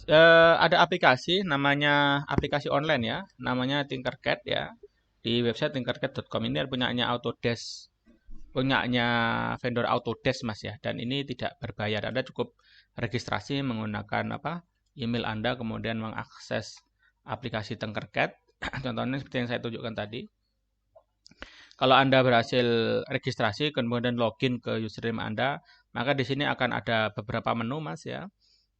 Ada aplikasi namanya aplikasi online ya, namanya Tinkercad ya. Di website tinkercad.com ini punyanya Autodesk, punyanya vendor Autodesk Mas ya. Dan ini tidak berbayar. Anda cukup registrasi menggunakan apa? Email Anda kemudian mengakses aplikasi Tinkercad. Contohnya seperti yang saya tunjukkan tadi. Kalau Anda berhasil registrasi kemudian login ke username Anda, maka di sini akan ada beberapa menu Mas ya.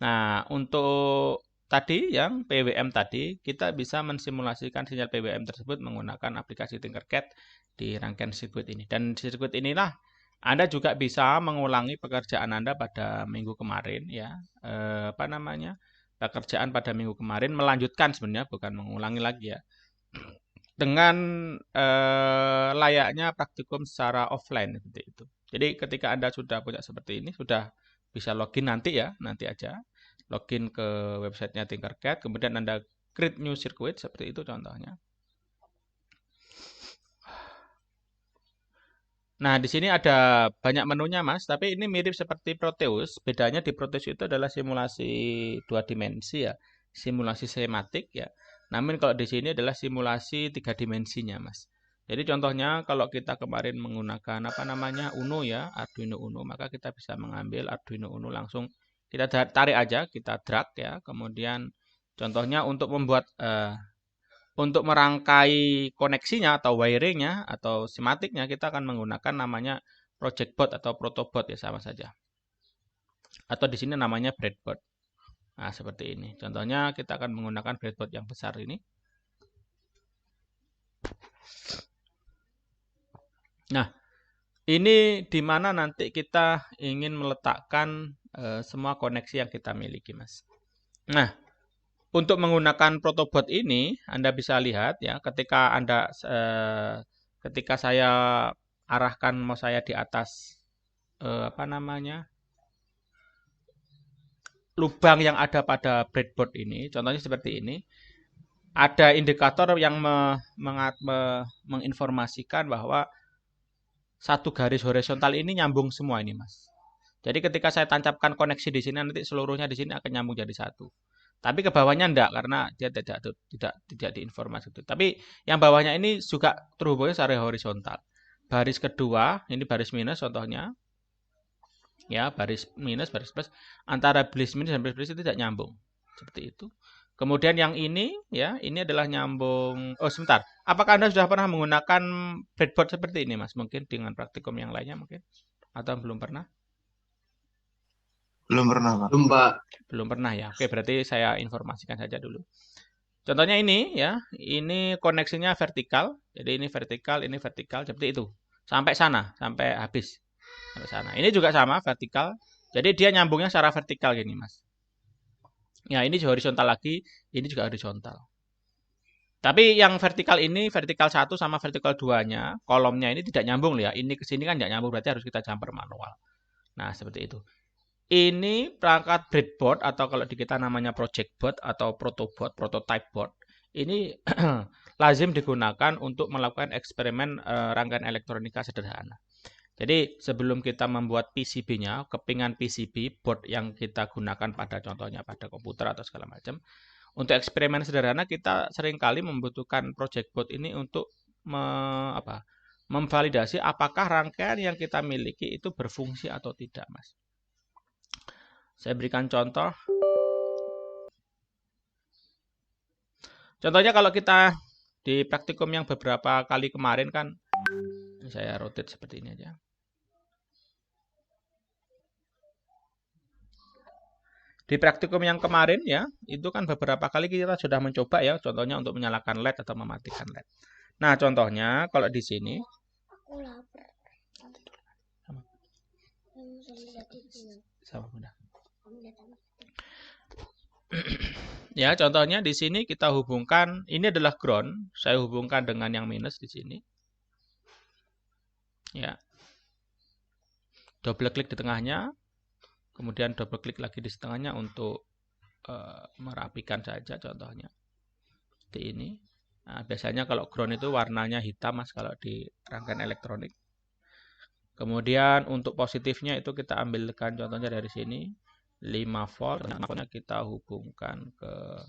Nah, untuk tadi yang PWM tadi, kita bisa mensimulasikan sinyal PWM tersebut menggunakan aplikasi Tinkercad di rangkaian sirkuit ini. Dan di sirkuit inilah Anda juga bisa mengulangi pekerjaan Anda pada minggu kemarin ya. Apa namanya? Pekerjaan pada minggu kemarin melanjutkan sebenarnya bukan mengulangi lagi ya. Dengan layaknya praktikum secara offline seperti itu. Jadi ketika Anda sudah punya seperti ini, sudah bisa login nanti ya, nanti aja. Login ke websitenya Tinkercad, kemudian Anda create new circuit, seperti itu contohnya. Nah, di sini ada banyak menunya, Mas, tapi ini mirip seperti Proteus. Bedanya di Proteus itu adalah simulasi dua dimensi ya, simulasi sematik ya. Namun kalau di sini adalah simulasi tiga dimensinya, Mas. Jadi contohnya kalau kita kemarin menggunakan apa namanya Uno ya, Arduino Uno, maka kita bisa mengambil Arduino Uno langsung kita tarik aja, kita drag ya. Kemudian contohnya untuk merangkai koneksinya atau wiringnya atau sematiknya kita akan menggunakan namanya project board atau protobot ya sama saja. Atau di sini namanya breadboard. Nah, seperti ini. Contohnya kita akan menggunakan breadboard yang besar ini. Nah, ini di mana nanti kita ingin meletakkan semua koneksi yang kita miliki, Mas. Nah, untuk menggunakan protobot ini, Anda bisa lihat ya, ketika saya arahkan mouse saya di atas apa namanya lubang yang ada pada breadboard ini, contohnya seperti ini, ada indikator yang menginformasikan bahwa satu garis horizontal ini nyambung semua ini, Mas. Jadi ketika saya tancapkan koneksi di sini, nanti seluruhnya di sini akan nyambung jadi satu. Tapi ke bawahnya enggak karena dia tidak diinformasi. Tapi yang bawahnya ini juga terhubungnya secara horizontal. Baris kedua, ini baris minus contohnya. Ya, baris minus, baris plus antara baris minus dan baris plus itu tidak nyambung. Seperti itu. Kemudian yang ini ya, ini adalah nyambung. Oh, sebentar. Apakah Anda sudah pernah menggunakan breadboard seperti ini, Mas? Mungkin dengan praktikum yang lainnya mungkin atau belum pernah? Belum pernah, Pak. Belum, Pak. Belum pernah ya. Oke, berarti saya informasikan saja dulu. Contohnya ini ya, ini koneksinya vertikal. Jadi ini vertikal seperti itu. Sampai sana, sampai habis. Sampai sana. Ini juga sama, vertikal. Jadi dia nyambungnya secara vertikal gini, Mas. Ya, ini horizontal lagi, ini juga horizontal. Tapi yang vertikal ini, vertikal 1 sama vertikal 2-nya, kolomnya ini tidak nyambung ya. Ini ke sini kan tidak nyambung, berarti harus kita jumper manual. Nah, seperti itu. Ini perangkat breadboard atau kalau di kita namanya project board atau prototype board. Ini lazim digunakan untuk melakukan eksperimen rangkaian elektronika sederhana. Jadi sebelum kita membuat PCB-nya, kepingan PCB board yang kita gunakan pada contohnya pada komputer atau segala macam, untuk eksperimen sederhana kita seringkali membutuhkan project board ini untuk memvalidasi apakah rangkaian yang kita miliki itu berfungsi atau tidak, Mas. Saya berikan contoh. Contohnya kalau kita di praktikum yang beberapa kali kemarin kan, saya rotate seperti ini aja. Di praktikum yang kemarin ya, itu kan beberapa kali kita sudah mencoba ya, contohnya untuk menyalakan LED atau mematikan LED. Nah, contohnya kalau di sini Aku lapar. sama mudah. Ya, contohnya di sini kita hubungkan, ini adalah ground, saya hubungkan dengan yang minus di sini. Ya. Double klik di tengahnya. Kemudian double klik lagi di setengahnya untuk merapikan saja contohnya. Seperti ini. Nah, biasanya kalau ground itu warnanya hitam, Mas, kalau di rangkaian elektronik. Kemudian untuk positifnya itu kita ambilkan contohnya dari sini. 5 volt, kita hubungkan ke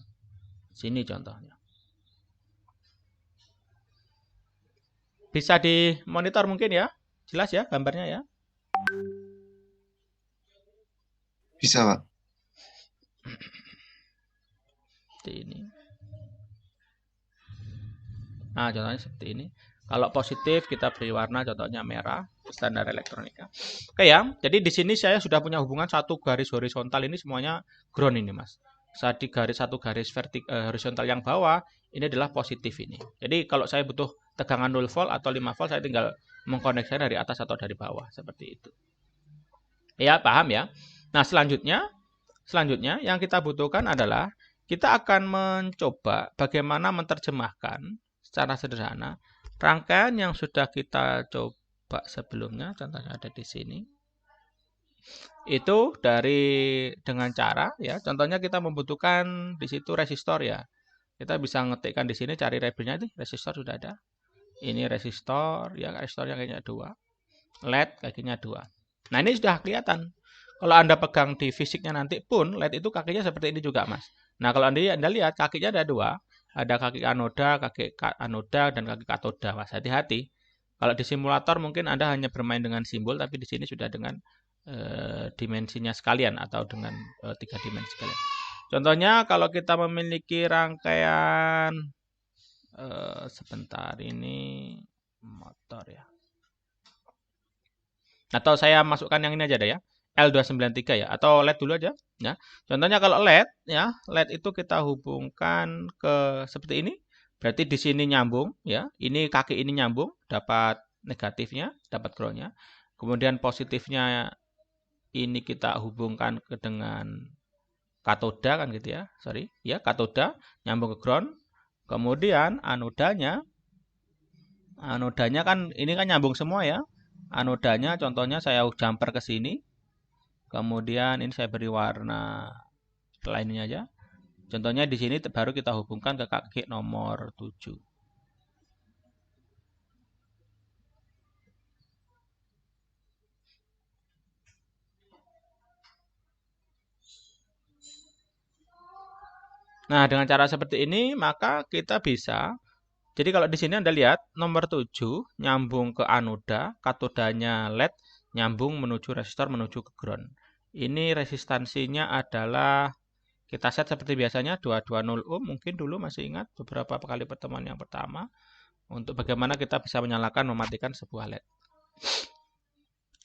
sini contohnya. Bisa di monitor mungkin ya? Jelas ya gambarnya ya? Bisa, Pak. Seperti ini. Nah, contohnya seperti ini. Kalau positif kita beri warna contohnya merah, standar elektronika. Oke ya, jadi di sini saya sudah punya hubungan satu garis horizontal ini semuanya ground ini mas. Saat di satu garis horizontal yang bawah ini adalah positif ini. Jadi kalau saya butuh tegangan 0 volt atau 5 volt saya tinggal mengkoneksikan dari atas atau dari bawah seperti itu. Ya paham ya. Nah selanjutnya yang kita butuhkan adalah kita akan mencoba bagaimana menerjemahkan secara sederhana rangkaian yang sudah kita coba sebelumnya, contohnya ada di sini. Itu dengan cara ya, contohnya kita membutuhkan di situ resistor ya. Kita bisa ngetikkan di sini cari labelnya itu resistor sudah ada. Ini resistor ya, resistornya kayaknya 2. LED kakinya 2. Nah, ini sudah kelihatan. Kalau Anda pegang di fisiknya nanti pun LED itu kakinya seperti ini juga, Mas. Nah, kalau Anda lihat kakinya ada 2. Ada kaki anoda, dan kaki katoda, Mas. Hati-hati. Kalau di simulator mungkin Anda hanya bermain dengan simbol, tapi di sini sudah dengan dimensinya sekalian atau dengan 3 dimensi sekalian. Contohnya kalau kita memiliki rangkaian sebentar ini motor ya. Atau saya masukkan yang ini aja deh ya. L293 ya atau LED dulu aja ya. Contohnya kalau LED ya, LED itu kita hubungkan ke seperti ini. Berarti di sini nyambung ya. Ini kaki ini nyambung, dapat negatifnya, dapat groundnya. Kemudian positifnya ini kita hubungkan ke dengan katoda kan gitu ya. Sorry, ya katoda nyambung ke ground. Kemudian anodanya kan ini kan nyambung semua ya. Anodanya contohnya saya jumper ke sini. Kemudian ini saya beri warna lainnya aja. Contohnya di sini baru kita hubungkan ke kaki nomor 7. Nah, dengan cara seperti ini maka kita bisa. Jadi kalau di sini Anda lihat nomor 7 nyambung ke anoda, katodanya LED nyambung menuju resistor menuju ke ground. Ini resistansinya adalah kita set seperti biasanya 220 ohm, mungkin dulu masih ingat beberapa kali pertemuan yang pertama untuk bagaimana kita bisa menyalakan mematikan sebuah LED.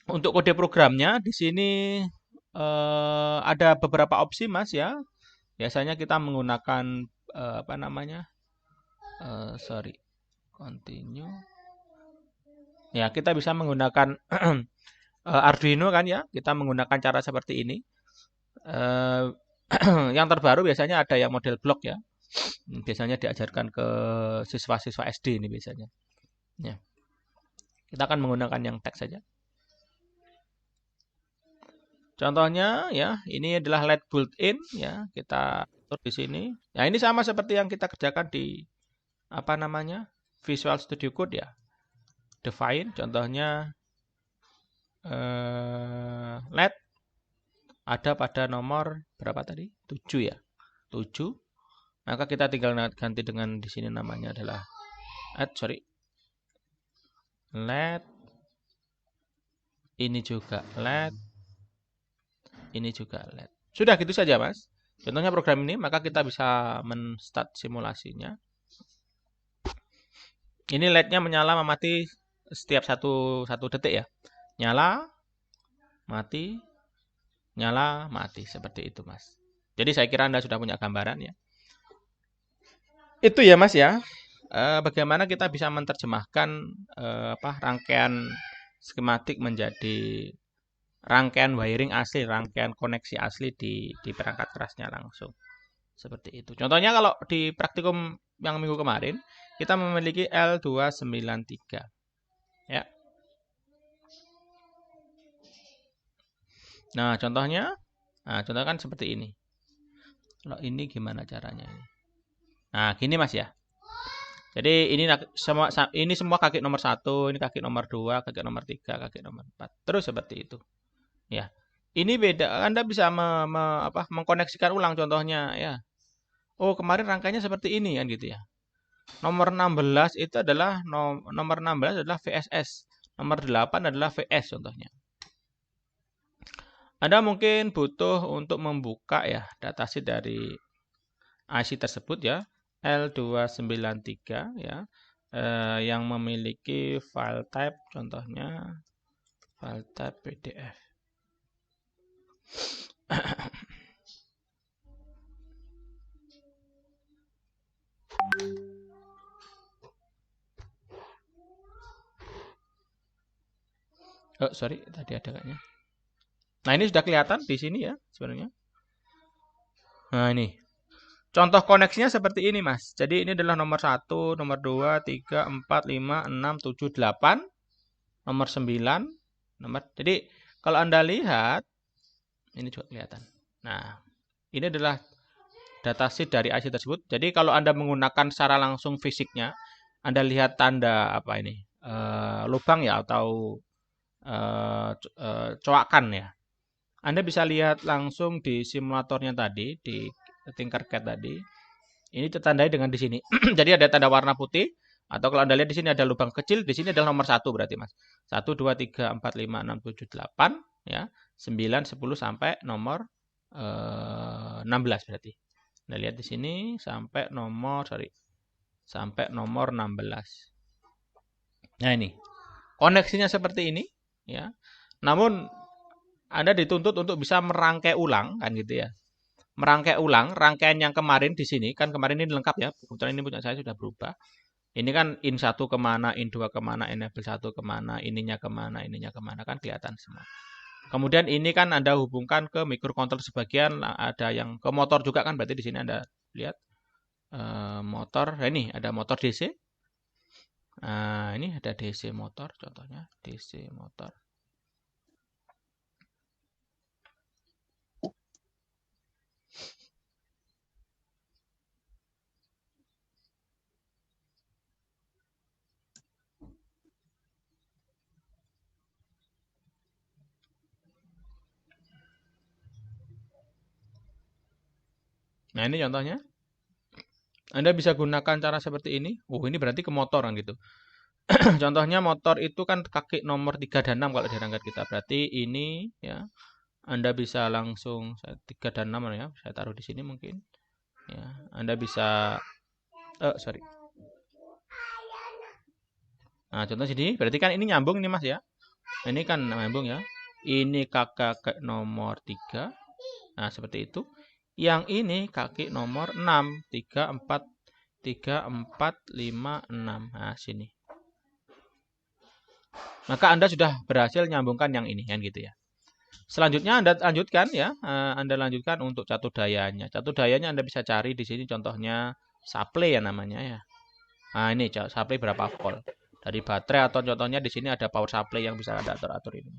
Untuk kode programnya di sini ada beberapa opsi Mas ya. Biasanya kita menggunakan continue. Ya, kita bisa menggunakan Arduino kan ya. Kita menggunakan cara seperti ini. Yang terbaru biasanya ada yang model blok ya. Biasanya diajarkan ke siswa-siswa SD ini biasanya. Ya. Kita akan menggunakan yang teks saja. Contohnya ya, ini adalah LED built-in ya. Kita atur di sini. Ya, ini sama seperti yang kita kerjakan di Visual Studio Code ya. Define contohnya LED ada pada nomor berapa tadi? 7 ya. 7. Maka kita tinggal ganti dengan di sini namanya adalah LED. Ini juga LED. Ini juga LED. Sudah gitu saja, Mas. Contohnya program ini, maka kita bisa men-start simulasinya. Ini LED-nya menyala memati setiap satu detik ya. Nyala, mati, nyala, mati. Seperti itu, Mas. Jadi saya kira Anda sudah punya gambaran ya. Itu ya, Mas ya. Bagaimana kita bisa menerjemahkan rangkaian skematik menjadi rangkaian wiring asli, rangkaian koneksi asli di perangkat kerasnya langsung. Seperti itu. Contohnya kalau di praktikum yang minggu kemarin, kita memiliki L293. Ya. Nah, contohnya kan seperti ini. Kalau ini gimana caranya ini? Nah, gini Mas ya. Jadi ini semua kaki nomor 1, ini kaki nomor 2, kaki nomor 3, kaki nomor 4. Terus seperti itu. Ya. Ini beda, Anda bisa mengkoneksikan ulang contohnya ya. Oh, kemarin rangkaiannya seperti ini kan gitu ya. Nomor 16 itu adalah nomor 16 adalah VSS. Nomor 8 adalah VS contohnya. Anda mungkin butuh untuk membuka ya datasheet dari IC tersebut ya, L293 ya, yang memiliki file type contohnya file type PDF. Oh, sorry, tadi ada kayaknya. Nah, ini sudah kelihatan di sini ya sebenarnya. Nah, ini. Contoh koneksinya seperti ini, Mas. Jadi ini adalah nomor 1, nomor 2, 3, 4, 5, 6, 7, 8, nomor 9, Jadi kalau Anda lihat ini juga kelihatan. Nah, ini adalah datasheet dari IC tersebut. Jadi kalau Anda menggunakan secara langsung fisiknya, Anda lihat tanda apa ini? Lubang ya atau coakan ya. Anda bisa lihat langsung di simulatornya tadi, di Tinkercad tadi. Ini tertandai dengan di sini. Jadi ada tanda warna putih. Atau kalau Anda lihat di sini ada lubang kecil, di sini adalah nomor 1 berarti Mas. 1, 2, 3, 4, 5, 6, 7, 8. Ya, 9, 10 sampai nomor 16 berarti. Anda lihat di sini sampai nomor, sampai nomor 16. Nah ini, koneksinya seperti ini. Ya. Namun Anda dituntut untuk bisa merangkai ulang, kan gitu ya. Merangkai ulang rangkaian yang kemarin di sini kan kemarin ini lengkap ya. Kebetulan ini punya saya sudah berubah. Ini kan in 1 kemana, in 2 kemana, enable 1 kemana, ininya kemana kan kelihatan semua. Kemudian ini kan Anda hubungkan ke microcontroller sebagian, ada yang ke motor juga kan berarti di sini Anda lihat motor. Nah, ini ada motor DC. Nah, ini ada DC motor contohnya, DC motor. Nah, ini contohnya. Anda bisa gunakan cara seperti ini. Ini berarti ke motor kan gitu. Contohnya motor itu kan kaki nomor 3 dan 6 kalau di rangkaian kita. Berarti ini ya. Anda bisa langsung 3 dan 6 ya. Saya taruh di sini mungkin. Ya, Anda bisa sorry. Nah, contoh sini berarti kan ini nyambung nih Mas ya. Ini kan nyambung ya. Ini kakak nomor 3. Nah, seperti itu. Yang ini kaki nomor 6, 3, 4, 5, 6. Nah, sini. Maka Anda sudah berhasil nyambungkan yang ini, kan gitu ya. Selanjutnya Anda lanjutkan ya, Anda lanjutkan untuk catur dayanya. Catur dayanya Anda bisa cari di sini contohnya supply ya namanya ya. Nah, ini supply berapa volt dari baterai atau contohnya di sini ada power supply yang bisa Anda atur-atur ini.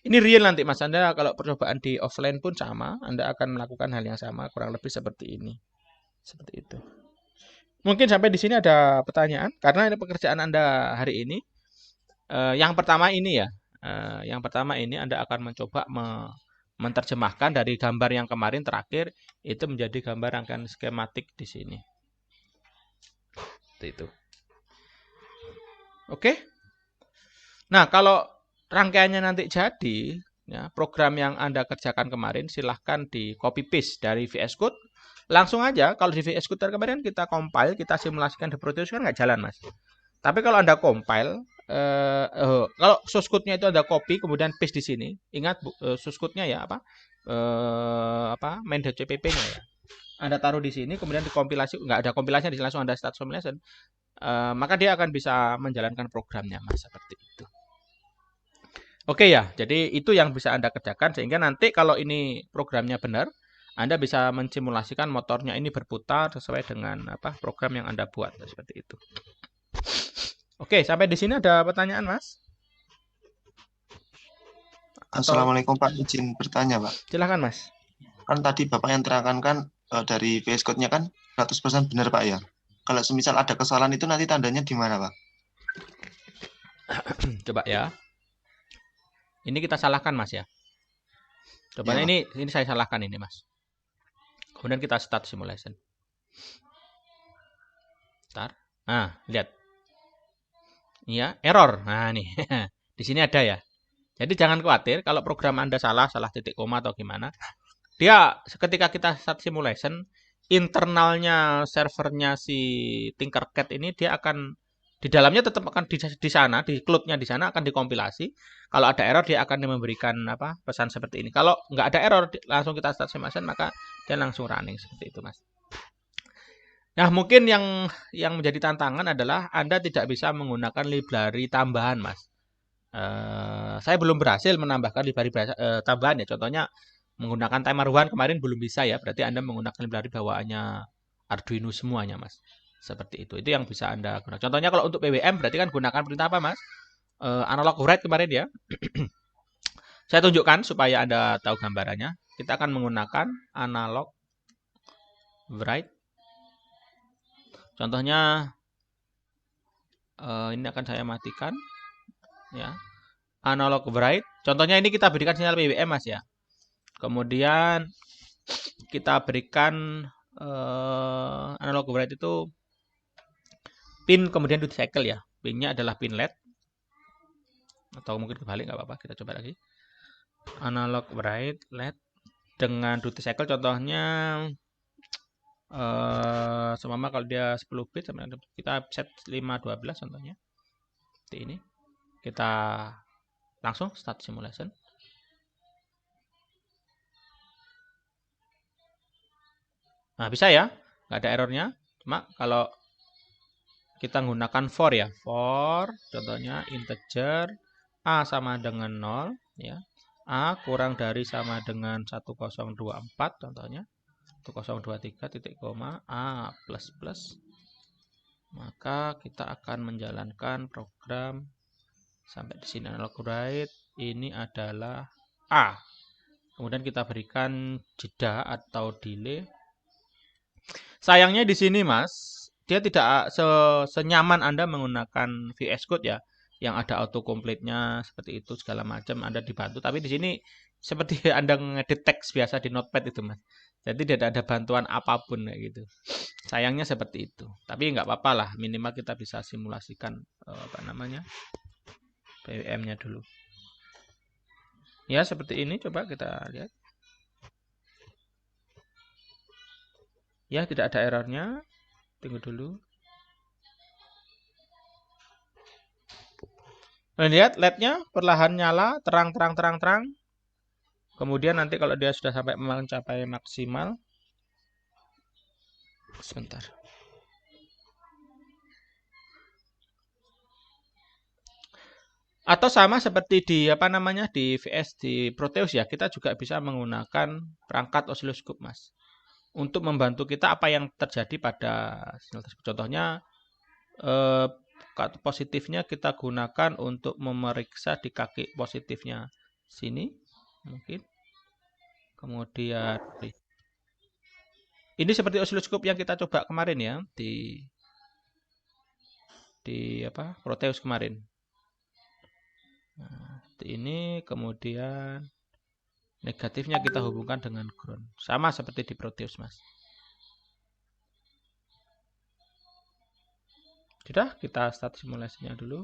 Ini real nanti Mas, Anda kalau percobaan di offline pun sama, Anda akan melakukan hal yang sama, kurang lebih seperti ini. Seperti itu. Mungkin sampai di sini ada pertanyaan, karena ini pekerjaan Anda hari ini. Yang pertama ini ya, yang pertama ini Anda akan mencoba menerjemahkan dari gambar yang kemarin terakhir, itu menjadi gambar rangkaian skematik di sini. Seperti itu. Oke? Nah, kalau rangkaiannya nanti jadi, ya, program yang Anda kerjakan kemarin silahkan di copy paste dari VS Code. Langsung aja, kalau di VS Code kemarin kita compile, kita simulasikan di Proteus kan nggak jalan Mas. Tapi kalau Anda compile, kalau source code-nya itu Anda copy, kemudian paste di sini. Ingat source code-nya ya main.cpp-nya ya. Anda taruh di sini, kemudian dikompilasi, nggak ada kompilasinya, langsung Anda start simulation. Maka dia akan bisa menjalankan programnya Mas, seperti itu. Oke ya, jadi itu yang bisa Anda kerjakan sehingga nanti kalau ini programnya benar, Anda bisa mensimulasikan motornya ini berputar sesuai dengan program yang Anda buat seperti itu. Oke, sampai di sini ada pertanyaan, Mas? Assalamualaikum Pak, izin bertanya Pak. Silahkan Mas. Kan tadi Bapak yang terangkan kan dari VS Code-nya kan 100% benar Pak ya. Kalau semisal ada kesalahan itu nanti tandanya di mana Pak? Coba ya. Ini kita salahkan Mas ya. Coba Ya, ini saya salahkan ini Mas. Kemudian kita start simulation. Start. Nah, lihat. Iya, error. Nah, nih. Di sini ada ya. Jadi jangan khawatir kalau program Anda salah titik koma atau gimana. Dia ketika kita start simulation, internalnya servernya si Tinkercad ini dia akan di dalamnya tetap akan di sana, di cloud-nya di sana akan dikompilasi. Kalau ada error dia akan memberikan apa pesan seperti ini. Kalau nggak ada error langsung kita start simulation maka dia langsung running seperti itu, Mas. Nah, mungkin yang menjadi tantangan adalah Anda tidak bisa menggunakan library tambahan, Mas. Saya belum berhasil menambahkan library tambahan ya. Contohnya menggunakan timer one kemarin belum bisa ya. Berarti Anda menggunakan library bawaannya Arduino semuanya, Mas. Seperti itu. Itu yang bisa Anda gunakan. Contohnya kalau untuk PWM berarti kan gunakan perintah apa, Mas? Analog write kemarin ya. Saya tunjukkan supaya Anda tahu gambarannya. Kita akan menggunakan analog write. Contohnya ini akan saya matikan ya. Analog write. Contohnya ini kita berikan sinyal PWM Mas ya. Kemudian kita berikan analog write itu pin kemudian duty cycle ya. Pinnya adalah pin LED. Atau mungkin kebalik nggak apa-apa. Kita coba lagi. Analog write LED dengan duty cycle contohnya semama kalau dia 10 bit kita set 512 contohnya. Seperti ini. Kita langsung start simulation. Nah, bisa ya. Nggak ada errornya. Cuma kalau kita menggunakan for ya. For, contohnya integer. A sama dengan 0. Ya. A kurang dari sama dengan 1024. Contohnya. 1023 titik koma. A plus plus. Maka kita akan menjalankan program. Sampai di sini analog write. Ini adalah A. Kemudian kita berikan jeda atau delay. Sayangnya di sini Mas, dia tidak senyaman Anda menggunakan VS Code ya, yang ada autocomplete-nya seperti itu segala macam Anda dibantu. Tapi di sini seperti Anda ngedit teks biasa di Notepad itu Mas. Jadi tidak ada bantuan apapun kayak gitu. Sayangnya seperti itu. Tapi nggak apa-apa lah, minimal kita bisa simulasikan apa namanya PWM-nya dulu. Ya seperti ini, coba kita lihat. Ya tidak ada errornya. Tunggu dulu. Nah, lihat LED-nya perlahan nyala, terang. Kemudian nanti kalau dia sudah sampai mencapai maksimal, sebentar. Atau sama seperti di apa namanya di VS di Proteus ya, kita juga bisa menggunakan perangkat osiloskop, Mas. Untuk membantu kita apa yang terjadi pada sinyal tersebut. Contohnya positifnya kita gunakan untuk memeriksa di kaki positifnya sini mungkin. Kemudian ini seperti osiloskop yang kita coba kemarin ya di apa Proteus kemarin. Nah, ini kemudian negatifnya kita hubungkan dengan ground. Sama seperti di Proteus, Mas. Sudah, kita start simulasinya dulu.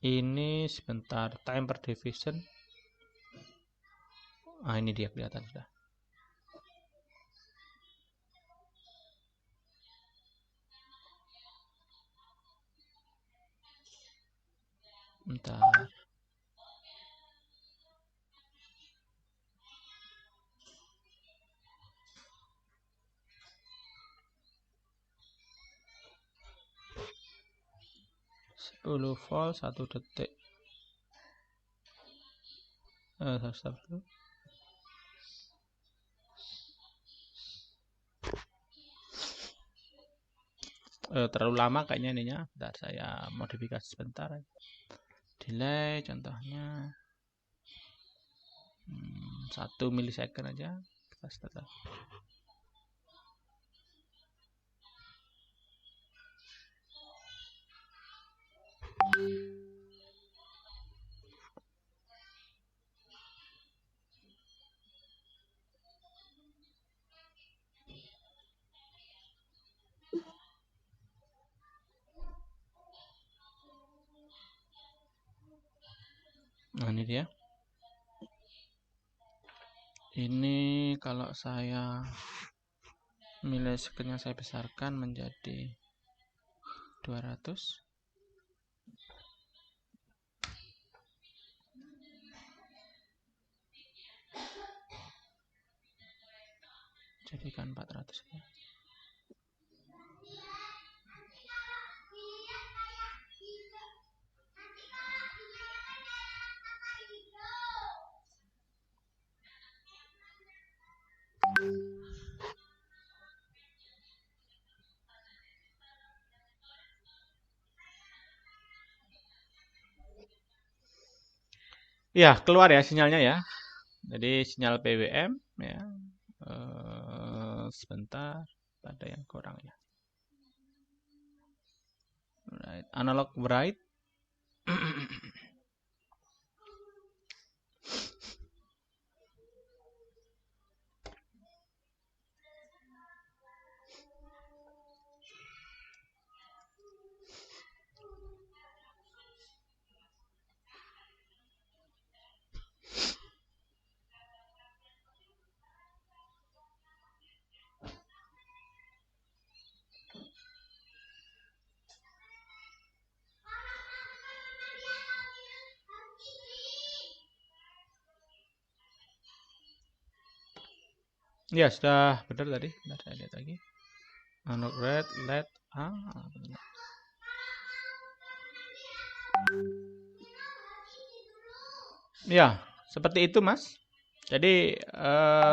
Ini sebentar time per division. Ah, ini dia kelihatan sudah. Bentar. Sepuluh volt 1 detik. Stop dulu. Terlalu lama kayaknya ininya. Bentar saya modifikasi sebentar. Delay contohnya 1 milisecond aja. Kita start. Nah, ini dia. Ini kalau saya millisecondnya saya besarkan menjadi 200. Jadikan 400 ya. Ya, keluar ya sinyalnya ya. Jadi sinyal PWM ya. Sebentar, ada yang kurang ya. Right. Analog bright. Ya, sudah benar tadi. Bentar, saya lihat lagi. Analog red, LED. Ya, seperti itu, Mas. Jadi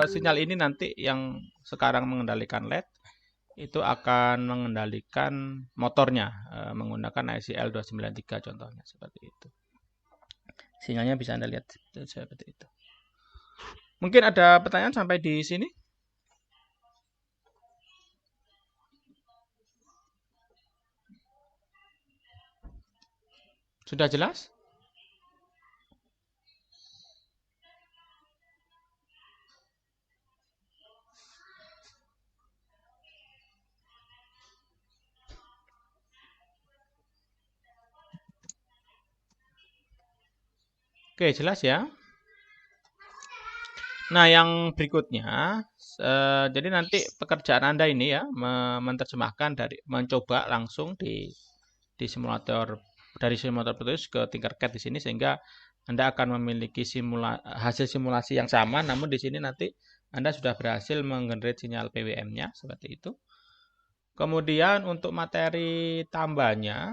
sinyal ini nanti yang sekarang mengendalikan LED itu akan mengendalikan motornya menggunakan IC L293 contohnya seperti itu. Sinyalnya bisa Anda lihat seperti itu. Mungkin ada pertanyaan sampai di sini? Sudah jelas? Oke, jelas ya. Nah, yang berikutnya, jadi nanti pekerjaan Anda ini ya, menerjemahkan mencoba langsung di simulator, dari simulator Proteus ke Tinkercad di sini, sehingga Anda akan memiliki hasil simulasi yang sama, namun di sini nanti Anda sudah berhasil menggenerate sinyal PWM-nya, seperti itu. Kemudian untuk materi tambahnya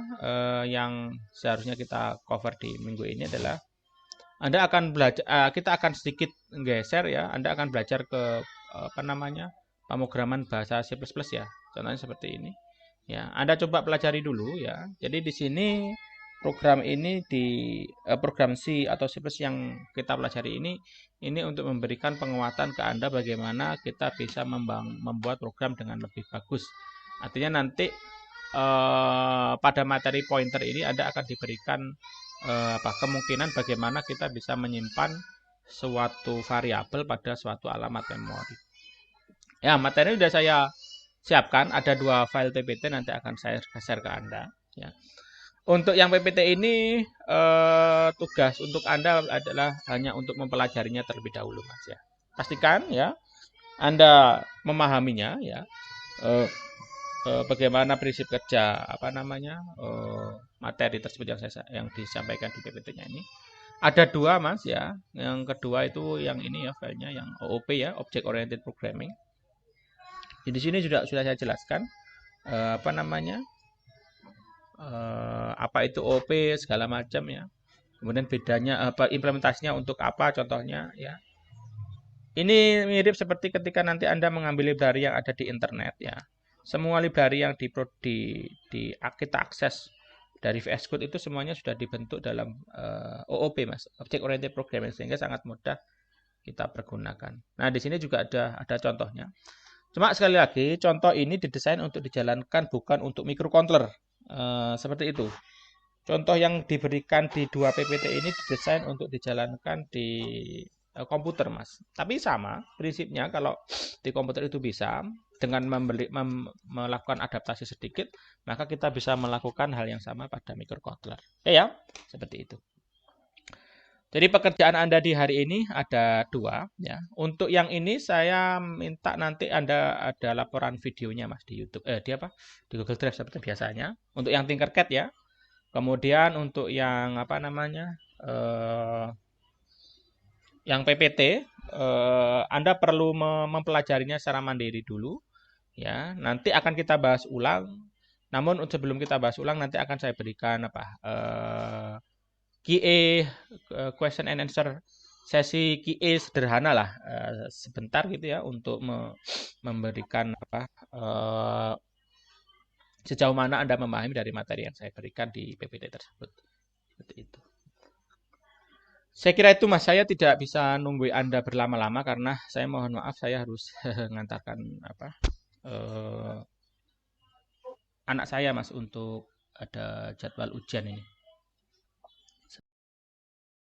yang seharusnya kita cover di minggu ini adalah Anda akan belajar, kita akan sedikit geser ya. Anda akan belajar ke pemrograman bahasa C++ ya. Contohnya seperti ini. Ya, Anda coba pelajari dulu ya. Jadi di sini program ini program C atau C+ yang kita pelajari ini untuk memberikan penguatan ke Anda bagaimana kita bisa membuat program dengan lebih bagus. Artinya nanti pada materi pointer ini Anda akan diberikan kemungkinan bagaimana kita bisa menyimpan suatu variabel pada suatu alamat memori. Ya, materi sudah saya siapkan, ada 2 file PPT nanti akan saya share ke Anda. Ya. Untuk yang PPT ini tugas untuk Anda adalah hanya untuk mempelajarinya terlebih dahulu, Mas ya. Pastikan ya Anda memahaminya ya. Bagaimana prinsip kerja materi tersebut yang disampaikan di PPT-nya ini. Ada 2 Mas ya. Yang kedua itu yang ini ya filenya yang OOP ya, Object Oriented Programming. Di sini sudah saya jelaskan apa itu OOP segala macam ya. Kemudian bedanya implementasinya untuk apa contohnya ya. Ini mirip seperti ketika nanti Anda mengambil library yang ada di internet ya. Semua library yang kita akses dari VS Code itu semuanya sudah dibentuk dalam OOP Mas, Object Oriented Programming, sehingga sangat mudah kita pergunakan. Nah, di sini juga ada contohnya. Cuma sekali lagi, contoh ini didesain untuk dijalankan bukan untuk microcontroller. Seperti itu. Contoh yang diberikan di dua PPT ini didesain untuk dijalankan di komputer, Mas. Tapi sama prinsipnya kalau di komputer itu bisa dengan melakukan adaptasi sedikit, maka kita bisa melakukan hal yang sama pada microcontroller. Ya, seperti itu. Jadi pekerjaan Anda di hari ini ada dua, ya. Untuk yang ini saya minta nanti Anda ada laporan videonya, Mas, di YouTube, di apa? Di Google Drive seperti biasanya. Untuk yang Tinkercad ya. Kemudian untuk yang apa namanya? Yang PPT, Anda perlu mempelajarinya secara mandiri dulu, ya. Nanti akan kita bahas ulang. Namun sebelum kita bahas ulang, nanti akan saya berikan apa? QA, question and answer, sesi QA sederhana lah, sebentar gitu ya, untuk memberikan apa, sejauh mana Anda memahami dari materi yang saya berikan di PPT tersebut. Seperti itu. Saya kira itu, Mas. Saya tidak bisa nunggu Anda berlama-lama karena saya mohon maaf, saya harus mengantarkan apa, anak saya, Mas, untuk ada jadwal ujian ini.